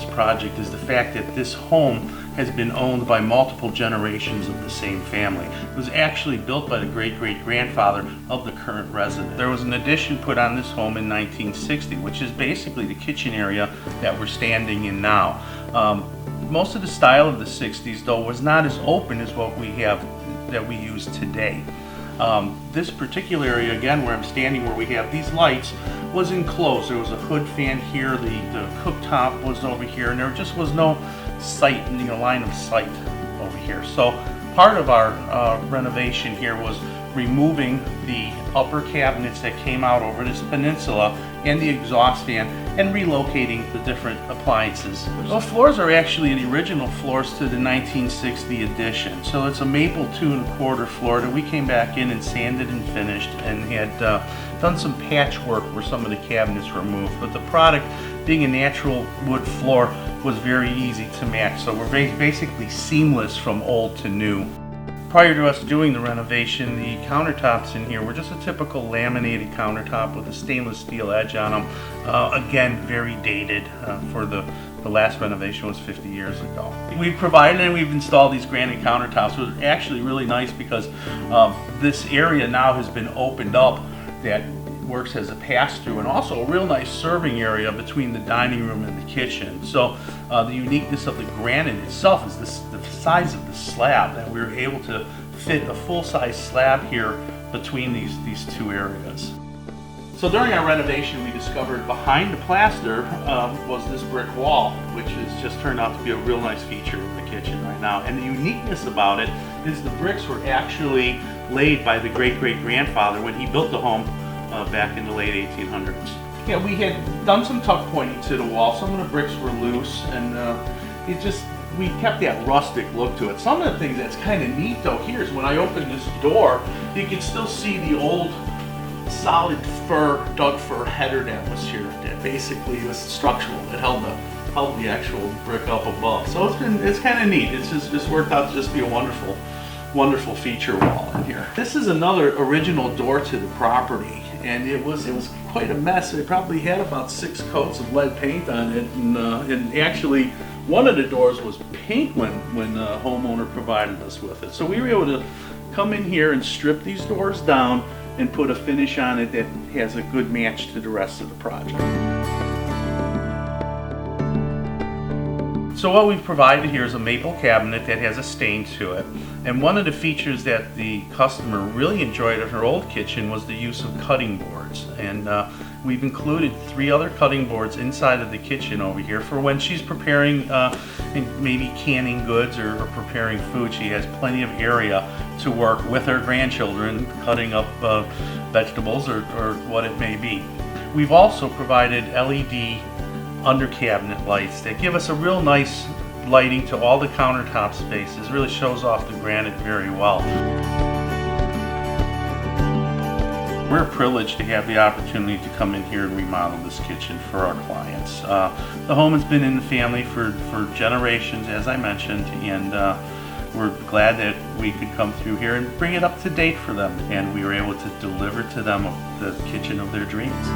this project is the fact that this home has been owned by multiple generations of the same family. It was actually built by the great-great-grandfather of the current resident. There was an addition put on this home in 1960, which is basically the kitchen area that we're standing in now. Most of the style of the 60s, though, was not as open as what we have that we use today. This particular area, again, where I'm standing, where we have these lights, was enclosed. There was a hood fan here, the cooktop was over here, and there just was no sight, line of sight over here. So part of our renovation here was removing the upper cabinets that came out over this peninsula and the exhaust fan and relocating the different appliances. Those floors are actually the original floors to the 1960 edition. So it's a maple 2 1/4 floor that we came back in and sanded and finished and had done some patchwork where some of the cabinets were moved. But the product, being a natural wood floor, was very easy to match. So we're basically seamless from old to new. Prior to us doing the renovation, the countertops in here were just a typical laminated countertop with a stainless steel edge on them. Again, very dated. For the last renovation was 50 years ago. We've provided and we've installed these granite countertops, which is actually really nice because this area now has been opened up that works as a pass-through, and also a real nice serving area between the dining room and the kitchen. So the uniqueness of the granite itself is the size of the slab, that we were able to fit a full-size slab here between these two areas. So during our renovation, we discovered behind the plaster was this brick wall, which has just turned out to be a real nice feature of the kitchen right now. And the uniqueness about it is the bricks were actually laid by the great-great-grandfather when he built the home back in the late 1800s. Yeah, we had done some tuck pointing to the wall. Some of the bricks were loose, and we kept that rustic look to it. Some of the things that's kind of neat though here is when I open this door, you can still see the old solid Doug fir header that was here. That basically was structural. It held the actual brick up above. So it's kind of neat. It's just worked out to just be a wonderful feature wall in here. This is another original door to the property. And it was quite a mess. It probably had about 6 coats of lead paint on it, and actually one of the doors was pink when the homeowner provided us with it. So we were able to come in here and strip these doors down and put a finish on it that has a good match to the rest of the project. So what we've provided here is a maple cabinet that has a stain to it. And one of the features that the customer really enjoyed at her old kitchen was the use of cutting boards. And we've included 3 other cutting boards inside of the kitchen over here for when she's preparing and maybe canning goods or preparing food. She has plenty of area to work with her grandchildren, cutting up vegetables or what it may be. We've also provided LED under cabinet lights that give us a real nice lighting to all the countertop spaces. Really shows off the granite very well. We're privileged to have the opportunity to come in here and remodel this kitchen for our clients. The home has been in the family for generations, as I mentioned, and we're glad that we could come through here and bring it up to date for them, and we were able to deliver to them the kitchen of their dreams.